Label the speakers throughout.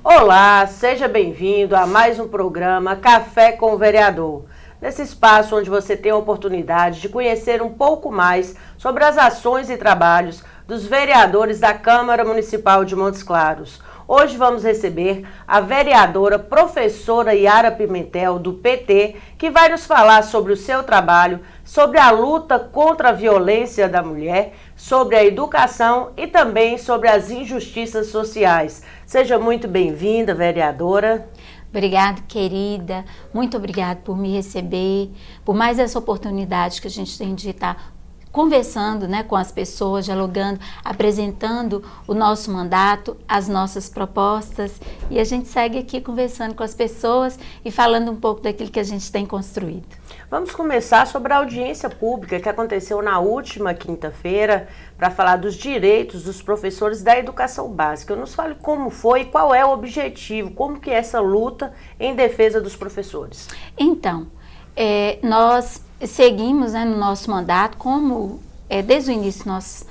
Speaker 1: Olá, seja bem-vindo a mais um programa Café com o Vereador. Nesse espaço onde você tem a oportunidade de conhecer um pouco mais sobre as ações e trabalhos dos vereadores da Câmara Municipal de Montes Claros. Hoje vamos receber a vereadora professora Yara Pimentel, do PT, que vai nos falar sobre o seu trabalho, sobre a luta contra a violência da mulher, sobre a educação e também sobre as injustiças sociais. Seja muito bem-vinda, vereadora.
Speaker 2: Obrigada, querida. Muito obrigada por me receber, por mais essa oportunidade que a gente tem de estar conversando, né, com as pessoas, dialogando, apresentando o nosso mandato, as nossas propostas, e a gente segue aqui conversando com as pessoas e falando um pouco daquilo que a gente tem construído.
Speaker 1: Vamos começar sobre a audiência pública que aconteceu na última quinta-feira para falar dos direitos dos professores da educação básica. Nos fale como foi, qual é o objetivo, como que é essa luta em defesa dos professores.
Speaker 2: Então, nós seguimos, né, no nosso mandato, como desde o início nós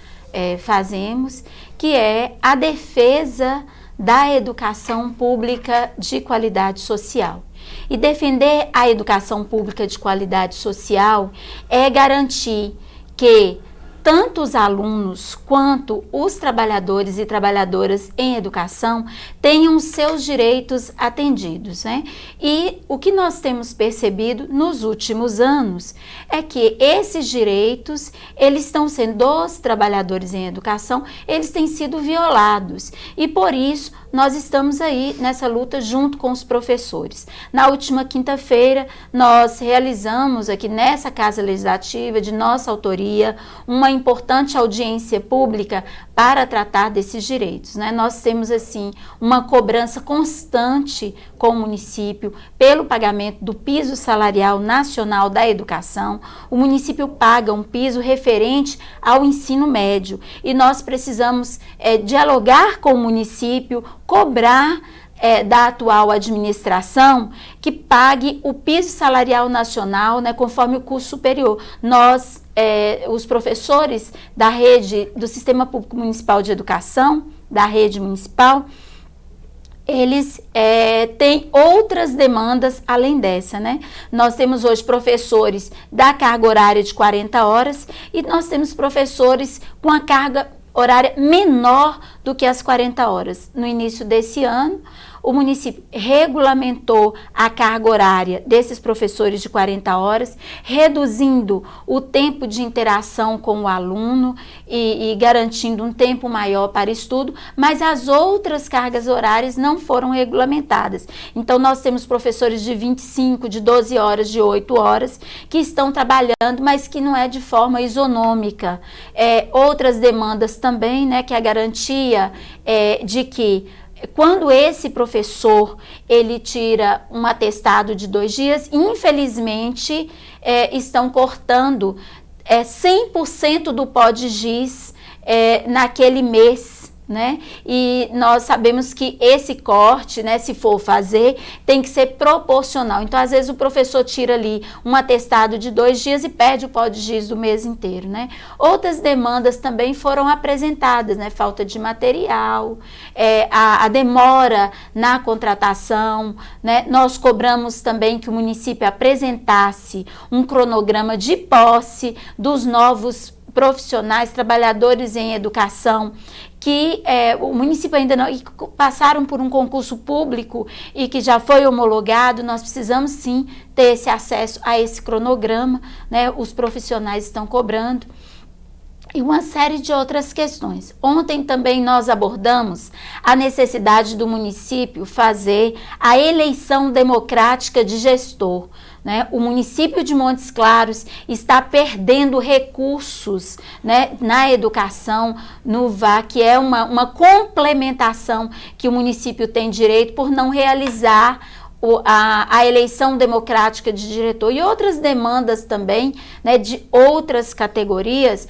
Speaker 2: fazemos, que é a defesa da educação pública de qualidade social. E defender a educação pública de qualidade social é garantir que tanto os alunos quanto os trabalhadores e trabalhadoras em educação tenham seus direitos atendidos, né? E o que nós temos percebido nos últimos anos é que esses direitos, eles estão sendo, dos trabalhadores em educação, eles têm sido violados. E por isso, nós estamos aí nessa luta junto com os professores. Na última quinta-feira, nós realizamos aqui nessa Casa Legislativa, de nossa autoria, uma importante audiência pública para tratar desses direitos, né? Nós temos, assim, uma cobrança constante com o município pelo pagamento do piso salarial nacional da educação. O município paga um piso referente ao ensino médio e nós precisamos dialogar com o município, cobrar da atual administração que pague o piso salarial nacional, né, conforme o curso superior. Nós, os professores da rede do Sistema Público Municipal de Educação, da rede municipal, eles têm outras demandas além dessa, né? Nós temos hoje professores da carga horária de 40 horas e nós temos professores com a carga horária menor do que as 40 horas. No início desse ano, o município regulamentou a carga horária desses professores de 40 horas, reduzindo o tempo de interação com o aluno e garantindo um tempo maior para estudo, mas as outras cargas horárias não foram regulamentadas. Então, nós temos professores de 25, de 12 horas, de 8 horas, que estão trabalhando, mas que não é de forma isonômica. Outras demandas também, né, que é a garantia de que quando esse professor, ele tira um atestado de 2 dias, infelizmente, estão cortando 100% do POD-GIS naquele mês, né? E nós sabemos que esse corte, né, se for fazer, tem que ser proporcional. Então, às vezes, o professor tira ali um atestado de 2 dias e perde o POD-GIS do mês inteiro, né? Outras demandas também foram apresentadas, né? Falta de material, a demora na contratação, né? Nós cobramos também que o município apresentasse um cronograma de posse dos novos profissionais, trabalhadores em educação, que o município ainda não passaram por um concurso público e que já foi homologado. Nós precisamos sim ter esse acesso a esse cronograma, né? Os profissionais estão cobrando. E uma série de outras questões. Ontem também nós abordamos a necessidade do município fazer a eleição democrática de gestor, né? O município de Montes Claros está perdendo recursos, né, na educação, no VA, que é uma complementação que o município tem direito por não realizar a eleição democrática de diretor e outras demandas também, né, de outras categorias,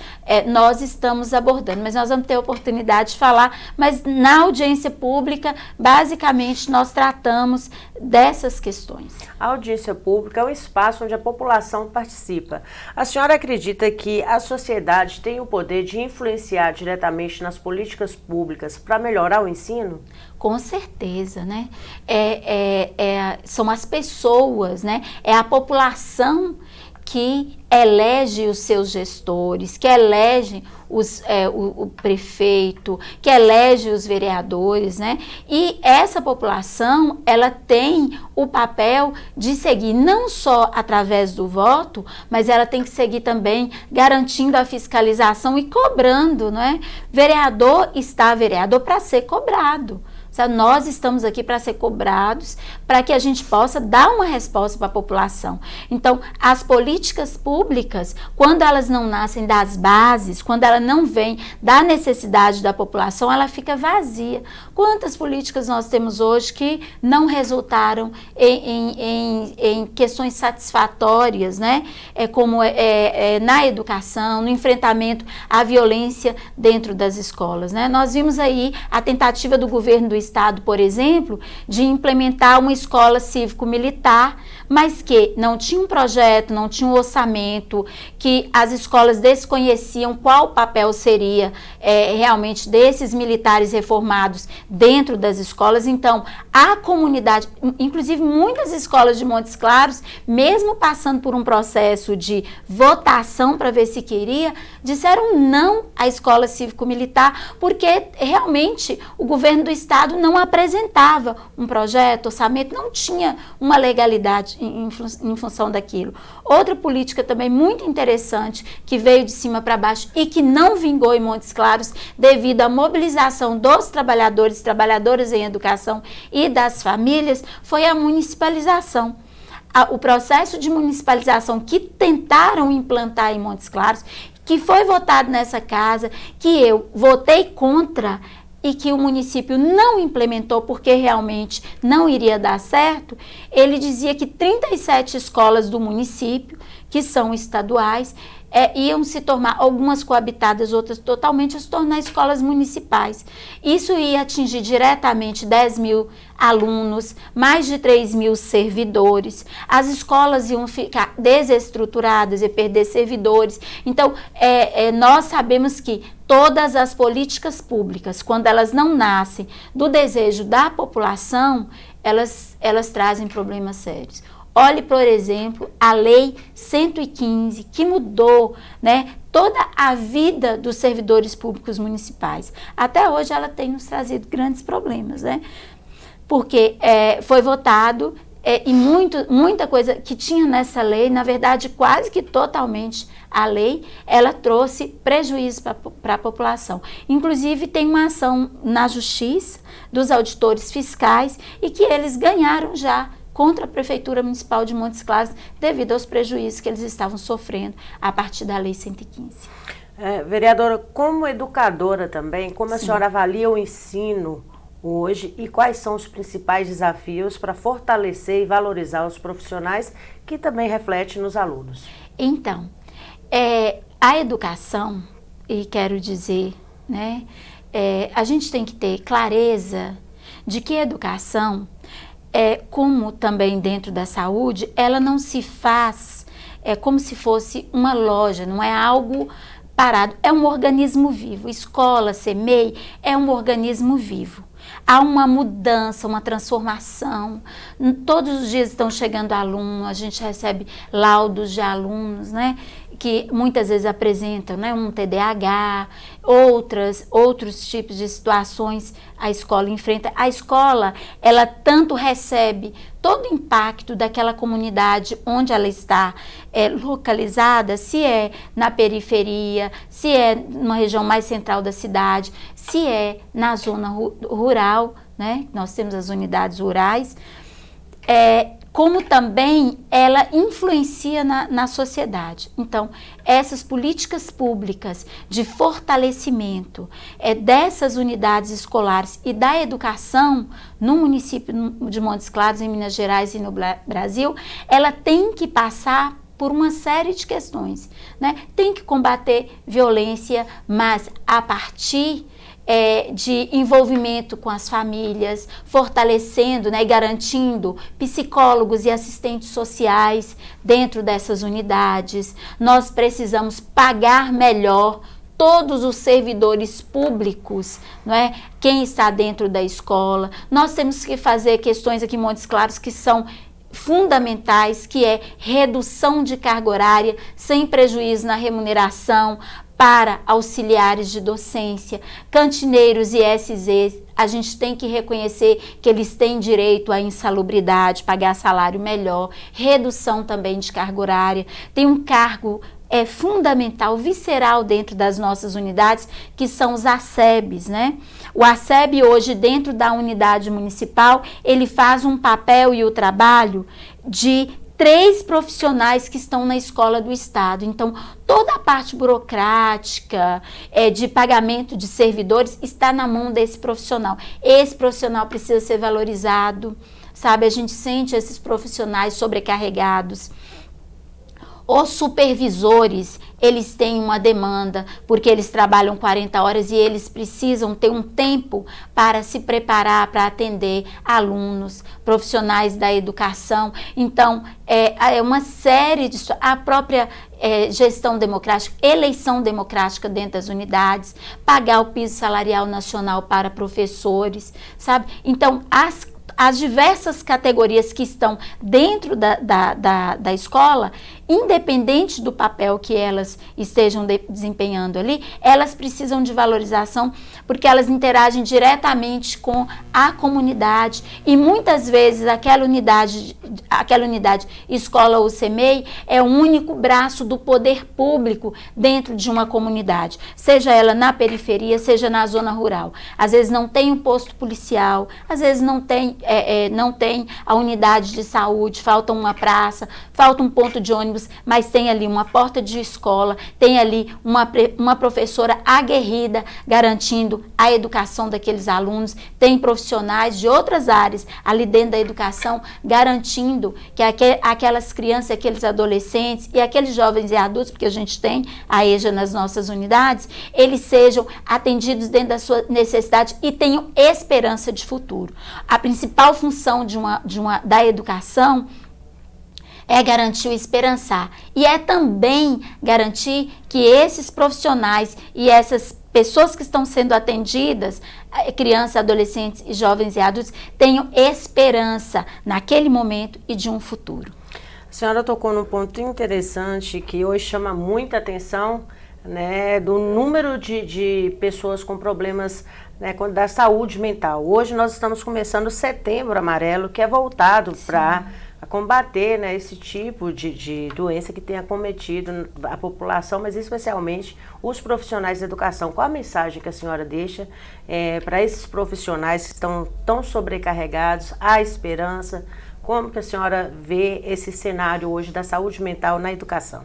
Speaker 2: nós estamos abordando, mas nós vamos ter a oportunidade de falar, mas na audiência pública, basicamente, nós tratamos dessas questões.
Speaker 1: A audiência pública é um espaço onde a população participa. A senhora acredita que a sociedade tem o poder de influenciar diretamente nas políticas públicas para melhorar o ensino?
Speaker 2: Com certeza, né? São as pessoas, né? É a população que elege os seus gestores, que elege o prefeito, que elege os vereadores, né? E essa população, ela tem o papel de seguir não só através do voto, mas ela tem que seguir também garantindo a fiscalização e cobrando, né? Vereador para ser cobrado. Nós estamos aqui para ser cobrados, para que a gente possa dar uma resposta para a população. Então, as políticas públicas, quando elas não nascem das bases, quando ela não vem da necessidade da população, ela fica vazia. Quantas políticas nós temos hoje que não resultaram em questões satisfatórias, né? Como na educação, no enfrentamento à violência dentro das escolas, né? Nós vimos aí a tentativa do governo do Estado, por exemplo, de implementar uma escola cívico-militar, mas que não tinha um projeto, não tinha um orçamento, que as escolas desconheciam qual o papel seria realmente desses militares reformados dentro das escolas. Então, a comunidade, inclusive muitas escolas de Montes Claros, mesmo passando por um processo de votação para ver se queria, disseram não à escola cívico-militar, porque realmente o governo do Estado não apresentava um projeto, orçamento, não tinha uma legalidade em função daquilo. Outra política também muito interessante, que veio de cima para baixo e que não vingou em Montes Claros, devido à mobilização dos trabalhadores, trabalhadoras em educação e das famílias, foi a municipalização. O processo de municipalização que tentaram implantar em Montes Claros, que foi votado nessa casa, que eu votei contra, e que o município não implementou porque realmente não iria dar certo, ele dizia que 37 escolas do município, que são estaduais, iam se tornar, algumas coabitadas, outras totalmente, se tornar escolas municipais. Isso ia atingir diretamente 10 mil alunos, mais de 3 mil servidores. As escolas iam ficar desestruturadas e perder servidores. Então, nós sabemos que todas as políticas públicas, quando elas não nascem do desejo da população, elas trazem problemas sérios. Olhe, por exemplo, a Lei 115, que mudou, né, toda a vida dos servidores públicos municipais. Até hoje ela tem nos trazido grandes problemas, né? Porque foi votado e muita coisa que tinha nessa lei, na verdade, quase que totalmente a lei, ela trouxe prejuízo para a população. Inclusive, tem uma ação na Justiça dos auditores fiscais e que eles ganharam já contra a Prefeitura Municipal de Montes Claros, devido aos prejuízos que eles estavam sofrendo a partir da Lei 115.
Speaker 1: Vereadora, como educadora também, como a senhora avalia o ensino hoje e quais são os principais desafios para fortalecer e valorizar os profissionais que também refletem nos alunos? Então,
Speaker 2: a educação, e quero dizer, né, a gente tem que ter clareza de que a educação, como também dentro da saúde, ela não se faz como se fosse uma loja, não é algo parado, é um organismo vivo. Escola, CEMEI, é um organismo vivo. Há uma mudança, uma transformação. Todos os dias estão chegando alunos, a gente recebe laudos de alunos, né, que muitas vezes apresentam, né, um TDAH, outros tipos de situações a escola enfrenta. A escola, ela tanto recebe todo o impacto daquela comunidade onde ela está localizada, se é na periferia, se é numa região mais central da cidade, se é na zona rural, né? Nós temos as unidades rurais, como também ela influencia na sociedade. Então, essas políticas públicas de fortalecimento dessas unidades escolares e da educação no município de Montes Claros, em Minas Gerais e no Brasil, ela tem que passar por uma série de questões, né? Tem que combater violência, mas a partir de envolvimento com as famílias, fortalecendo, né, e garantindo psicólogos e assistentes sociais dentro dessas unidades. Nós precisamos pagar melhor todos os servidores públicos, não é? Quem está dentro da escola. Nós temos que fazer questões aqui em Montes Claros que são fundamentais, que é redução de carga horária sem prejuízo na remuneração para auxiliares de docência, cantineiros e SZs. A gente tem que reconhecer que eles têm direito à insalubridade, pagar salário melhor, redução também de carga horária. Tem um cargo fundamental, visceral dentro das nossas unidades, que são os ACEBs, né? O ACEB hoje, dentro da unidade municipal, ele faz um papel e o trabalho de 3 profissionais que estão na escola do estado. Então, toda a parte burocrática, de pagamento de servidores, está na mão desse profissional. Esse profissional precisa ser valorizado, sabe? A gente sente esses profissionais sobrecarregados. Os supervisores, eles têm uma demanda, porque eles trabalham 40 horas e eles precisam ter um tempo para se preparar, para atender alunos, profissionais da educação. Então, é uma série de... A própria gestão democrática, eleição democrática dentro das unidades, pagar o piso salarial nacional para professores, sabe? Então, as diversas categorias que estão dentro da escola, independente do papel que elas estejam desempenhando ali, elas precisam de valorização, porque elas interagem diretamente com a comunidade e muitas vezes aquela unidade escola ou CMEI é o único braço do poder público dentro de uma comunidade, seja ela na periferia, seja na zona rural. Às vezes não tem um posto policial, às vezes não tem a unidade de saúde, falta uma praça, falta um ponto de ônibus, mas tem ali uma porta de escola, tem ali uma professora aguerrida garantindo a educação daqueles alunos, tem profissionais de outras áreas ali dentro da educação garantindo que aquelas crianças, aqueles adolescentes e aqueles jovens e adultos, porque a gente tem a EJA nas nossas unidades, eles sejam atendidos dentro da sua necessidade e tenham esperança de futuro. A principal função da educação é garantir o esperançar e é também garantir que esses profissionais e essas pessoas que estão sendo atendidas, crianças, adolescentes, jovens e adultos, tenham esperança naquele momento e de um futuro.
Speaker 1: A senhora tocou num ponto interessante que hoje chama muita atenção, né, do número de pessoas com problemas, né, da saúde mental. Hoje nós estamos começando o Setembro Amarelo, que é voltado para combater, né, esse tipo de doença que tem acometido a população, mas especialmente os profissionais da educação. Qual a mensagem que a senhora deixa para esses profissionais que estão tão sobrecarregados? Há esperança? Como que a senhora vê esse cenário hoje da saúde mental na educação?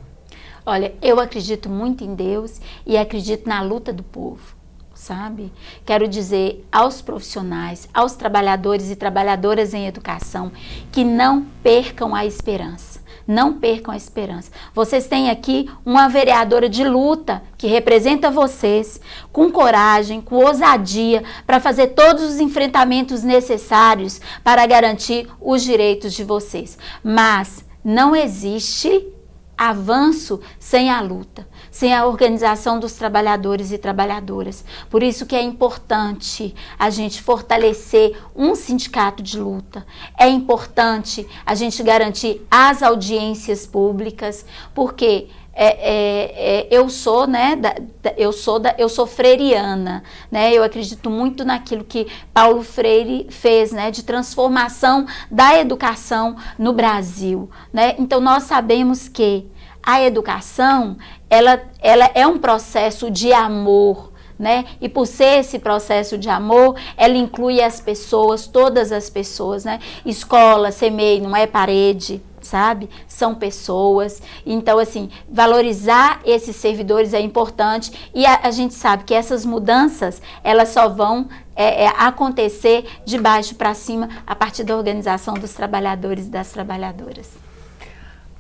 Speaker 2: Olha, eu acredito muito em Deus e acredito na luta do povo, sabe? Quero dizer aos profissionais, aos trabalhadores e trabalhadoras em educação, que não percam a esperança. Não percam a esperança. Vocês têm aqui uma vereadora de luta que representa vocês com coragem, com ousadia, para fazer todos os enfrentamentos necessários para garantir os direitos de vocês. Mas não existe avanço sem a luta, sem a organização dos trabalhadores e trabalhadoras. Por isso que é importante a gente fortalecer um sindicato de luta. É importante a gente garantir as audiências públicas, porque eu sou, né, eu sou freiriana, né? Eu acredito muito naquilo que Paulo Freire fez, né, de transformação da educação no Brasil, né? Então nós sabemos que a educação, ela é um processo de amor, né? E por ser esse processo de amor, ela inclui as pessoas, todas as pessoas, né? Escola, CMEI, não é parede, sabe? São pessoas. Então, assim, valorizar esses servidores é importante e a gente sabe que essas mudanças, elas só vão acontecer de baixo para cima a partir da organização dos trabalhadores e das trabalhadoras.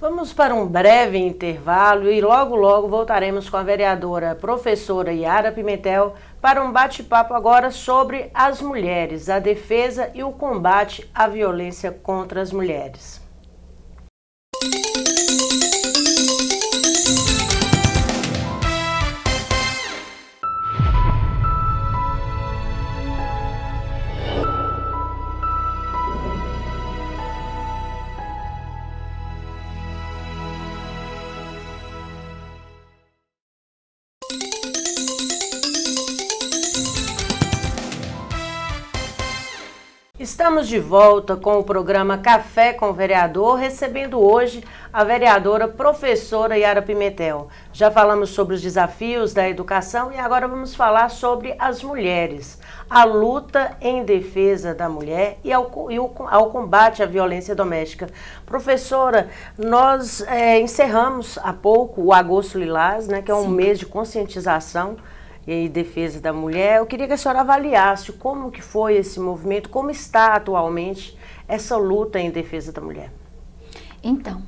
Speaker 1: Vamos para um breve intervalo e logo voltaremos com a vereadora professora Yara Pimentel para um bate-papo agora sobre as mulheres, a defesa e o combate à violência contra as mulheres. Estamos de volta com o programa Café com o Vereador, recebendo hoje a vereadora professora Yara Pimentel. Já falamos sobre os desafios da educação e agora vamos falar sobre as mulheres, a luta em defesa da mulher e ao combate à violência doméstica. Professora, nós encerramos há pouco o Agosto Lilás, né, que é um mês de conscientização e defesa da mulher. Eu queria que a senhora avaliasse como que foi esse movimento, como está atualmente essa luta em defesa da mulher.
Speaker 2: Então,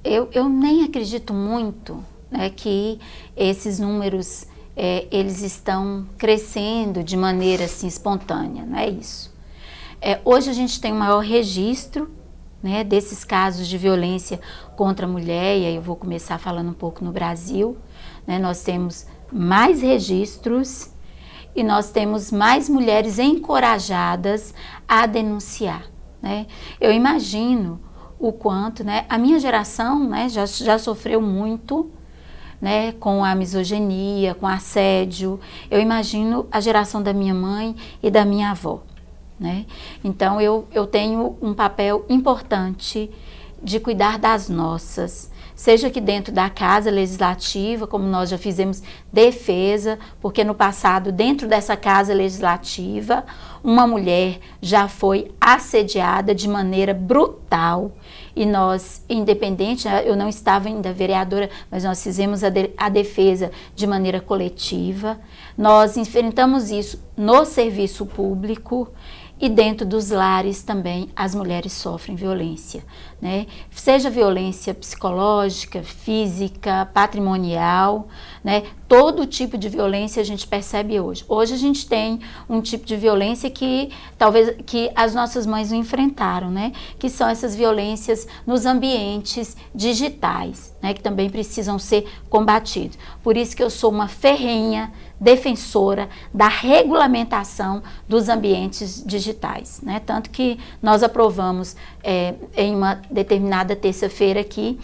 Speaker 2: eu nem acredito muito, né, que esses números eles estão crescendo de maneira assim espontânea, não é isso. Hoje a gente tem o maior registro, né, desses casos de violência contra a mulher, e aí eu vou começar falando um pouco no Brasil, né, nós temos mais registros e nós temos mais mulheres encorajadas a denunciar, né? Eu imagino o quanto, né, a minha geração, né, já sofreu muito, né, com a misoginia, com assédio. Eu imagino a geração da minha mãe e da minha avó, né? Então eu tenho um papel importante de cuidar das nossas, seja aqui dentro da Casa Legislativa, como nós já fizemos defesa, porque no passado, dentro dessa Casa Legislativa, uma mulher já foi assediada de maneira brutal e nós, independente, eu não estava ainda vereadora, mas nós fizemos a defesa de maneira coletiva, nós enfrentamos isso no serviço público. E dentro dos lares também as mulheres sofrem violência, né? Seja violência psicológica, física, patrimonial, né? Todo tipo de violência a gente percebe hoje. Hoje a gente tem um tipo de violência que talvez que as nossas mães não enfrentaram, né? Que são essas violências nos ambientes digitais, né? Que também precisam ser combatidos. Por isso que eu sou uma ferrenha defensora da regulamentação dos ambientes digitais, né? Tanto que nós aprovamos em uma determinada terça-feira aqui,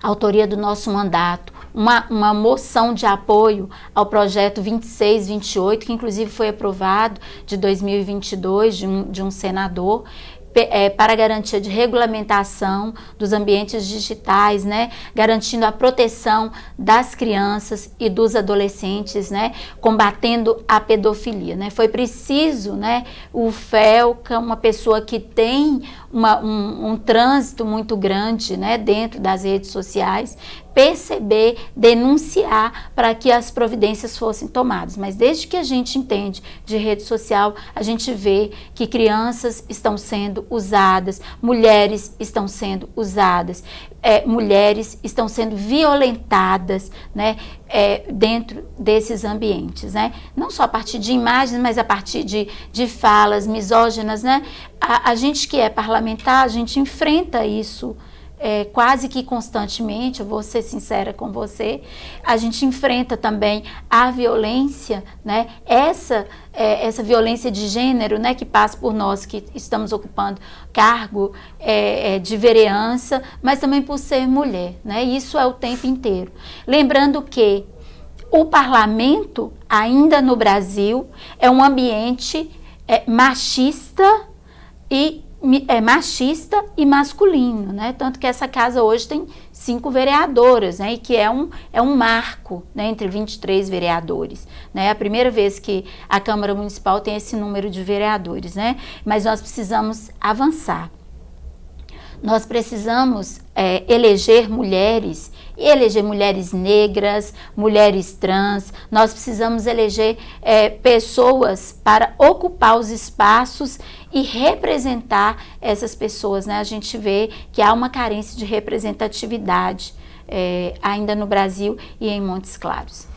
Speaker 2: a autoria do nosso mandato, uma moção de apoio ao projeto 2628, que inclusive foi aprovado de 2022 de um senador, para a garantia de regulamentação dos ambientes digitais, né, garantindo a proteção das crianças e dos adolescentes, né, combatendo a pedofilia, né. Foi preciso, né, o FELCA, uma pessoa que tem um trânsito muito grande, né, dentro das redes sociais, perceber, denunciar para que as providências fossem tomadas. Mas desde que a gente entende de rede social, a gente vê que crianças estão sendo usadas, mulheres estão sendo usadas, mulheres estão sendo violentadas, né, dentro desses ambientes, né? Não só a partir de imagens, mas a partir de falas misóginas, né? A gente que é parlamentar, a gente enfrenta isso quase que constantemente. Eu vou ser sincera com você, a gente enfrenta também a violência, né? Essa violência de gênero, né, que passa por nós que estamos ocupando cargo de vereança, mas também por ser mulher, né? Isso é o tempo inteiro. Lembrando que o parlamento, ainda no Brasil, é um ambiente machista e machista e masculino, né? Tanto que essa casa hoje tem 5 vereadoras, né? E que é um marco, né? Entre 23 vereadores, né? É a primeira vez que a Câmara Municipal tem esse número de vereadores, né? Mas nós precisamos avançar. Nós precisamos eleger mulheres negras, mulheres trans. Nós precisamos eleger pessoas para ocupar os espaços e representar essas pessoas, né? A gente vê que há uma carência de representatividade ainda no Brasil e em Montes Claros.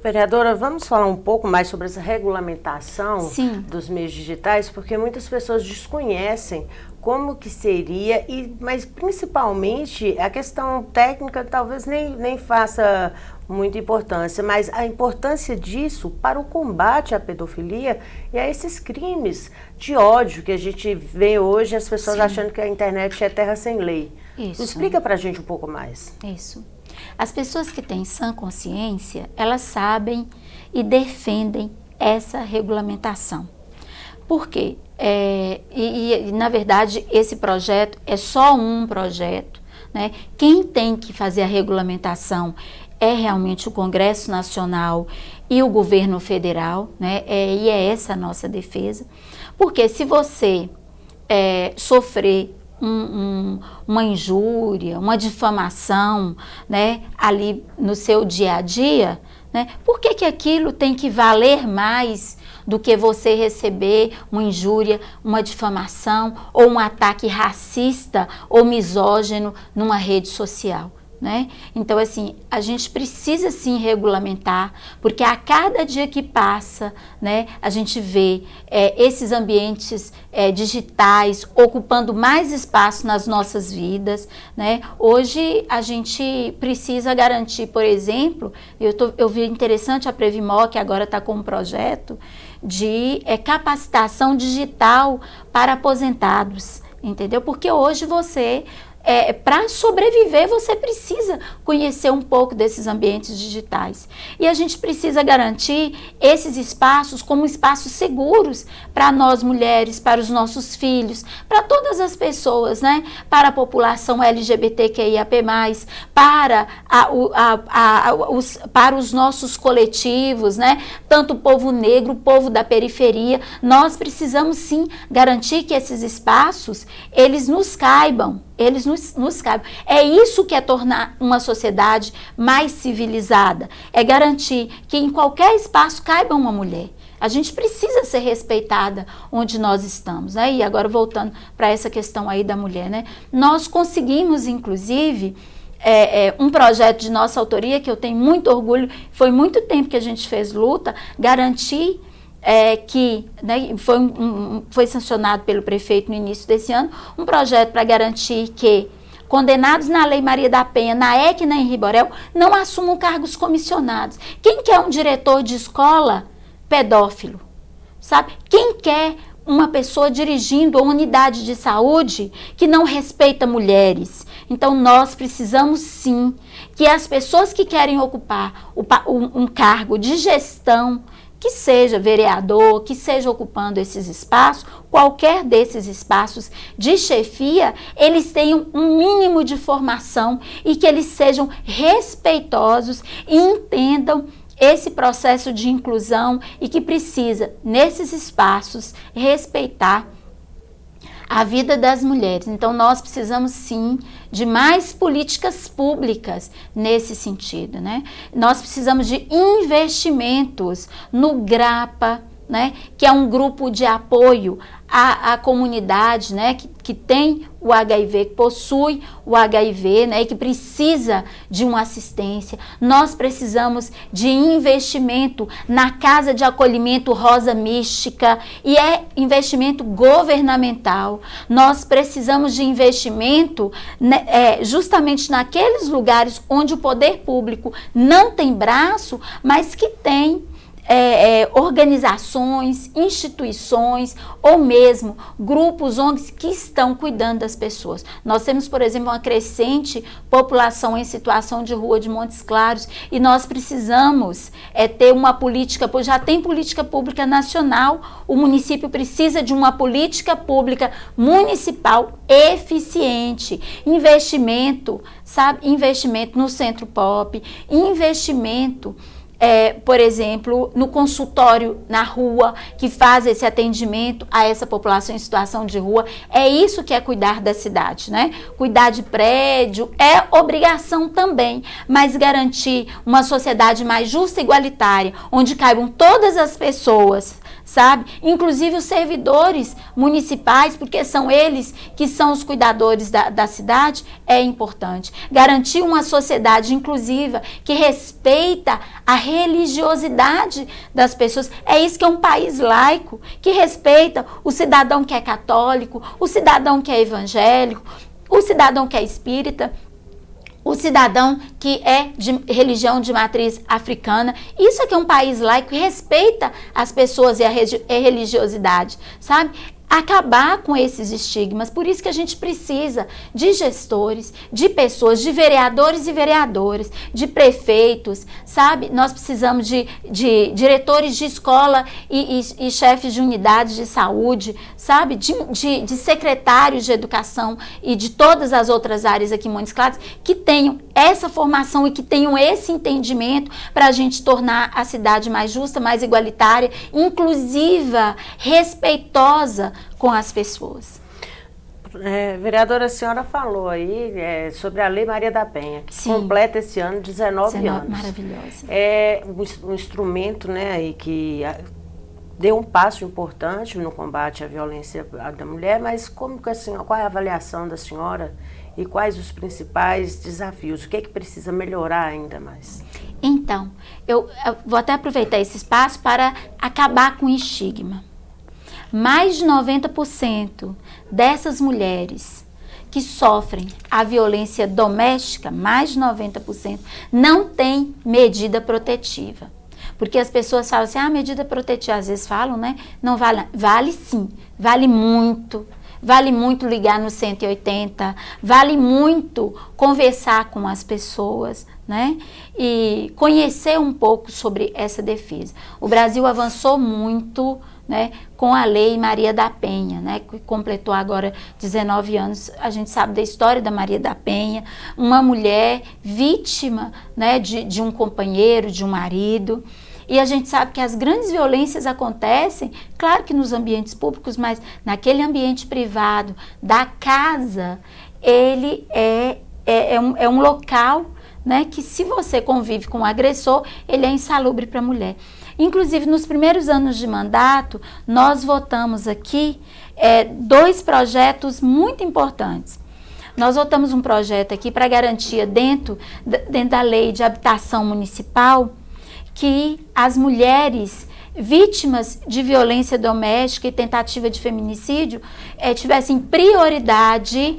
Speaker 1: Vereadora, vamos falar um pouco mais sobre essa regulamentação
Speaker 2: Sim.
Speaker 1: dos meios digitais, porque muitas pessoas desconhecem como que seria, mas principalmente a questão técnica talvez nem faça muita importância, mas a importância disso para o combate à pedofilia e a esses crimes de ódio que a gente vê hoje, as pessoas achando que a internet é terra sem lei.
Speaker 2: Isso.
Speaker 1: Explica pra gente um pouco mais.
Speaker 2: Isso. As pessoas que têm sã consciência, elas sabem e defendem essa regulamentação. Por quê? Na verdade, esse projeto é só um projeto, né? Quem tem que fazer a regulamentação é realmente o Congresso Nacional e o governo federal, né? E é essa a nossa defesa. Porque se você sofrer uma injúria, uma difamação, né, ali no seu dia a dia, né, por que aquilo tem que valer mais do que você receber uma injúria, uma difamação ou um ataque racista ou misógino numa rede social? Né? Então, assim, a gente precisa sim regulamentar, porque a cada dia que passa, né, a gente vê esses ambientes digitais ocupando mais espaço nas nossas vidas, né? Hoje a gente precisa garantir, por exemplo, eu vi interessante a Previmó, que agora está com um projeto de capacitação digital para aposentados, entendeu? Porque hoje para sobreviver, você precisa conhecer um pouco desses ambientes digitais. E a gente precisa garantir esses espaços como espaços seguros para nós mulheres, para os nossos filhos, para todas as pessoas, né? Para a população LGBTQIAP+, para os nossos coletivos, né? Tanto o povo negro, o povo da periferia. Nós precisamos sim garantir que esses espaços, eles nos caibam. Nos caibam. É isso que é tornar uma sociedade mais civilizada. É garantir que em qualquer espaço caiba uma mulher. A gente precisa ser respeitada onde nós estamos, né? E agora voltando para essa questão aí da mulher, né? Nós conseguimos, inclusive, um projeto de nossa autoria, que eu tenho muito orgulho, foi muito tempo que a gente fez luta, garantir que, né, foi sancionado pelo prefeito no início desse ano, um projeto para garantir que condenados na Lei Maria da Penha, na EC e na Henri Borel, não assumam cargos comissionados. Quem quer um diretor de escola pedófilo? Sabe? Quem quer uma pessoa dirigindo uma unidade de saúde que não respeita mulheres? Então, nós precisamos sim que as pessoas que querem ocupar um cargo de gestão, que seja vereador, que seja ocupando esses espaços, qualquer desses espaços de chefia, eles tenham um mínimo de formação e que eles sejam respeitosos e entendam esse processo de inclusão e que precisa, nesses espaços, respeitar a vida das mulheres. Então, nós precisamos sim de mais políticas públicas nesse sentido, né? Nós precisamos de investimentos no GRAPA, né? Que é um grupo de apoio à comunidade, né? Que tem o HIV, que possui o HIV, né? E que precisa de uma assistência. Nós precisamos de investimento na Casa de Acolhimento Rosa Mística, e é investimento governamental. Nós precisamos de investimento, né, justamente naqueles lugares onde o poder público não tem braço, mas que tem organizações, instituições ou mesmo grupos ONGs que estão cuidando das pessoas. Nós temos, por exemplo, uma crescente população em situação de rua de Montes Claros e nós precisamos ter uma política, pois já tem política pública nacional, o município precisa de uma política pública municipal eficiente, investimento, sabe? Investimento no Centro Pop, investimento por exemplo, no consultório na rua, que faz esse atendimento a essa população em situação de rua. É isso que é cuidar da cidade, né? Cuidar de prédio é obrigação também, mas garantir uma sociedade mais justa e igualitária, onde caibam todas as pessoas, sabe? Inclusive os servidores municipais, porque são eles que são os cuidadores da cidade, é importante. Garantir uma sociedade inclusiva que respeita a religiosidade das pessoas. É isso que é um país laico, que respeita o cidadão que é católico, o cidadão que é evangélico, o cidadão que é espírita, o cidadão que é de religião de matriz africana. Isso aqui é um país laico que respeita as pessoas e a religiosidade, sabe? Acabar com esses estigmas. Por isso que a gente precisa de gestores, de pessoas, de vereadores e vereadoras, de prefeitos, sabe? Nós precisamos de diretores de escola e chefes de unidades de saúde, sabe? De secretários de educação e de todas as outras áreas aqui em Montes Claros que tenham essa formação e que tenham esse entendimento para a gente tornar a cidade mais justa, mais igualitária, inclusiva, respeitosa com as pessoas.
Speaker 1: Vereadora, a senhora falou aí sobre a Lei Maria da Penha, que completa esse ano 19 anos.
Speaker 2: Maravilhosa.
Speaker 1: É um instrumento, né, aí que deu um passo importante no combate à violência da mulher, mas como que qual é a avaliação da senhora e quais os principais desafios? O que é que precisa melhorar ainda mais?
Speaker 2: Então, eu vou até aproveitar esse espaço para acabar com o estigma. Mais de 90% dessas mulheres que sofrem a violência doméstica, mais de 90%, não tem medida protetiva. Porque as pessoas falam assim, medida protetiva, às vezes falam, né? Não vale, vale sim, vale muito. Vale muito ligar no 180, vale muito conversar com as pessoas, né? E conhecer um pouco sobre essa defesa. O Brasil avançou muito, né, com a Lei Maria da Penha, né, que completou agora 19 anos. A gente sabe da história da Maria da Penha, uma mulher vítima, né, de um companheiro, de um marido. E a gente sabe que as grandes violências acontecem, claro que nos ambientes públicos, mas naquele ambiente privado da casa, ele é um local, né, que se você convive com o agressor, ele é insalubre para a mulher. Inclusive, nos primeiros anos de mandato, nós votamos aqui 2 projetos muito importantes. Nós votamos um projeto aqui para garantia dentro da lei de habitação municipal, que as mulheres vítimas de violência doméstica e tentativa de feminicídio tivessem prioridade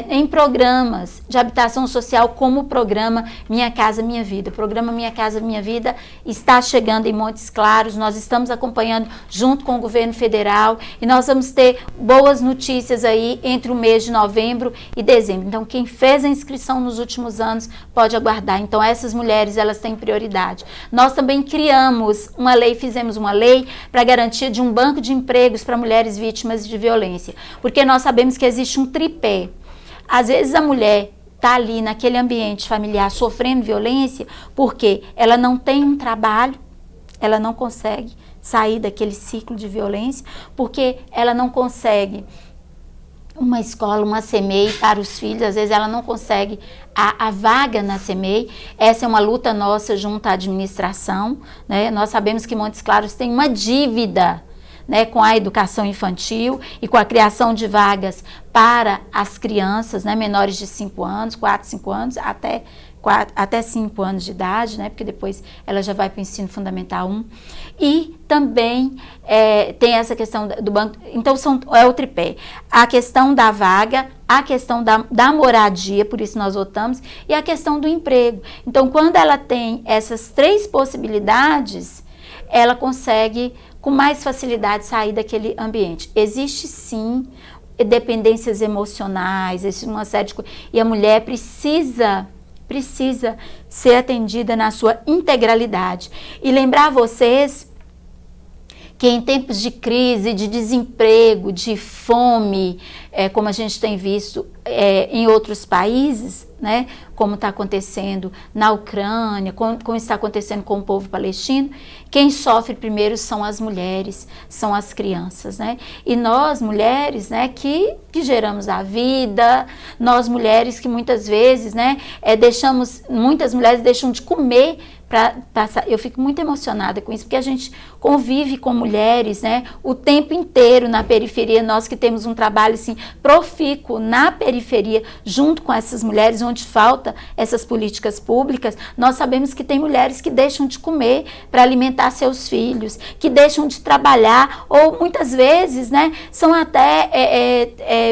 Speaker 2: em programas de habitação social, como o programa Minha Casa Minha Vida. O programa Minha Casa Minha Vida está chegando em Montes Claros, nós estamos acompanhando junto com o governo federal e nós vamos ter boas notícias aí entre o mês de novembro e dezembro. Então, quem fez a inscrição nos últimos anos pode aguardar. Então, essas mulheres, elas têm prioridade. Nós também fizemos uma lei para garantia de um banco de empregos para mulheres vítimas de violência, porque nós sabemos que existe um tripé. Às vezes a mulher está ali naquele ambiente familiar sofrendo violência porque ela não tem um trabalho, ela não consegue sair daquele ciclo de violência, porque ela não consegue uma escola, uma CMEI para os filhos, às vezes ela não consegue a vaga na CMEI. Essa é uma luta nossa junto à administração, né? Nós sabemos que Montes Claros tem uma dívida, né, com a educação infantil e com a criação de vagas para as crianças, né, menores de 5 anos, 4, 5 anos, até 5 anos de idade, né, porque depois ela já vai para o ensino fundamental 1. E também tem essa questão do banco. Então, é o tripé. A questão da vaga, a questão da moradia, por isso nós votamos, e a questão do emprego. Então, quando ela tem essas 3 possibilidades, ela consegue com mais facilidade sair daquele ambiente. Existe sim dependências emocionais, existe uma série de coisas, e a mulher precisa ser atendida na sua integralidade. E lembrar vocês que em tempos de crise, de desemprego, de fome, como a gente tem visto em outros países, né, como está acontecendo na Ucrânia, como está acontecendo com o povo palestino, quem sofre primeiro são as mulheres, são as crianças, né? E nós, mulheres, né, que geramos a vida, nós mulheres que muitas vezes, né, muitas mulheres deixam de comer para passar. Eu fico muito emocionada com isso, porque a gente convive com mulheres, né, o tempo inteiro na periferia, nós que temos um trabalho assim profícuo na periferia, junto com essas mulheres, onde falta essas políticas públicas, nós sabemos que tem mulheres que deixam de comer para alimentar seus filhos, que deixam de trabalhar, ou muitas vezes, né, são até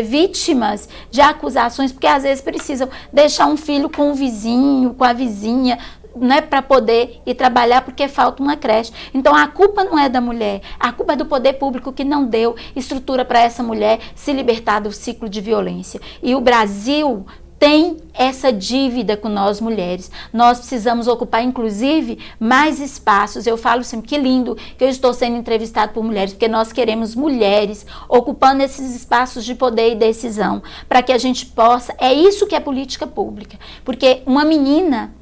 Speaker 2: vítimas de acusações, porque às vezes precisam deixar um filho com o vizinho, com a vizinha, né, para poder ir trabalhar porque falta uma creche. Então a culpa não é da mulher, a culpa é do poder público que não deu estrutura para essa mulher se libertar do ciclo de violência. E o Brasil tem essa dívida com nós mulheres. Nós precisamos ocupar, inclusive, mais espaços. Eu falo sempre que lindo que eu estou sendo entrevistado por mulheres, porque nós queremos mulheres ocupando esses espaços de poder e decisão, para que a gente possa... É isso que é política pública. Porque uma menina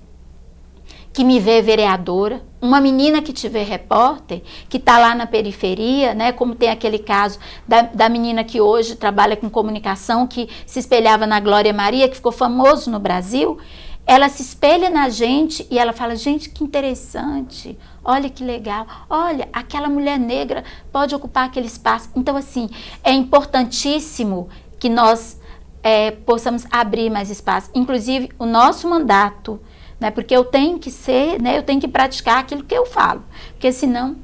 Speaker 2: que me vê vereadora, uma menina que te vê repórter, que está lá na periferia, né, como tem aquele caso da menina que hoje trabalha com comunicação, que se espelhava na Glória Maria, que ficou famoso no Brasil, ela se espelha na gente e ela fala, gente, que interessante, olha que legal, olha, aquela mulher negra pode ocupar aquele espaço. Então, assim, é importantíssimo que nós possamos abrir mais espaço, inclusive o nosso mandato, né, porque eu tenho que ser, né, eu tenho que praticar aquilo que eu falo, porque senão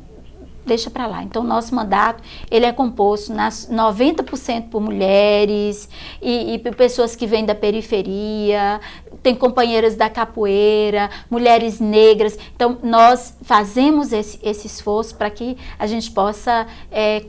Speaker 2: deixa para lá. Então, nosso mandato, ele é composto 90% por mulheres e por pessoas que vêm da periferia, tem companheiras da capoeira, mulheres negras. Então, nós fazemos esse esforço para que a gente possa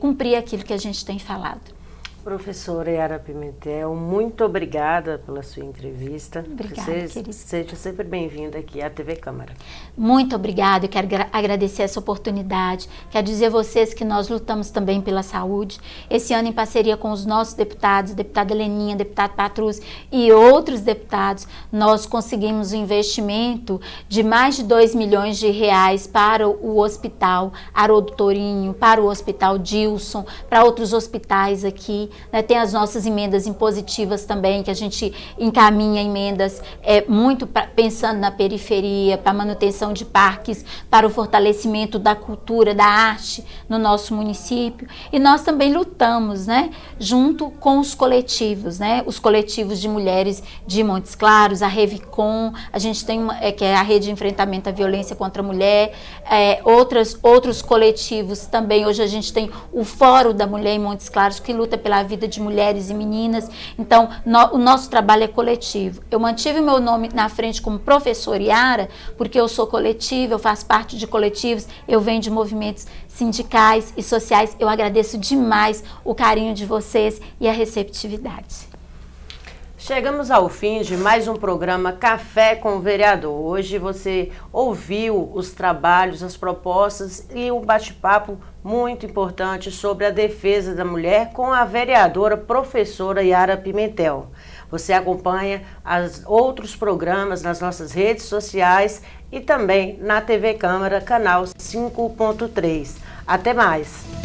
Speaker 2: cumprir aquilo que a gente tem falado.
Speaker 1: Professora Yara Pimentel, muito obrigada pela sua entrevista.
Speaker 2: Obrigada, querida.
Speaker 1: Seja sempre bem-vinda aqui à TV Câmara.
Speaker 2: Muito obrigada, eu quero agradecer essa oportunidade. Quero dizer a vocês que nós lutamos também pela saúde. Esse ano, em parceria com os nossos deputados, deputada Leninha, deputado Patrus e outros deputados, nós conseguimos um investimento de mais de 2 milhões de reais para o Hospital Haroldo Torinho, para o Hospital Dilson, para outros hospitais aqui. Né, tem as nossas emendas impositivas também, que a gente encaminha emendas muito pensando na periferia, para a manutenção de parques, para o fortalecimento da cultura, da arte no nosso município. E nós também lutamos, né, junto com os coletivos, né, os coletivos de mulheres de Montes Claros, a Revicom, a gente tem que é a Rede de Enfrentamento à Violência contra a Mulher, outros coletivos também. Hoje a gente tem o Fórum da Mulher em Montes Claros, que luta pela vida de mulheres e meninas. Então, o nosso trabalho é coletivo. Eu mantive meu nome na frente como professora Yara, porque eu sou coletiva, eu faço parte de coletivos, eu venho de movimentos sindicais e sociais. Eu agradeço demais o carinho de vocês e a receptividade.
Speaker 1: Chegamos ao fim de mais um programa Café com o Vereador. Hoje você ouviu os trabalhos, as propostas e um bate-papo muito importante sobre a defesa da mulher com a vereadora professora Yara Pimentel. Você acompanha outros programas nas nossas redes sociais e também na TV Câmara, canal 5.3. Até mais!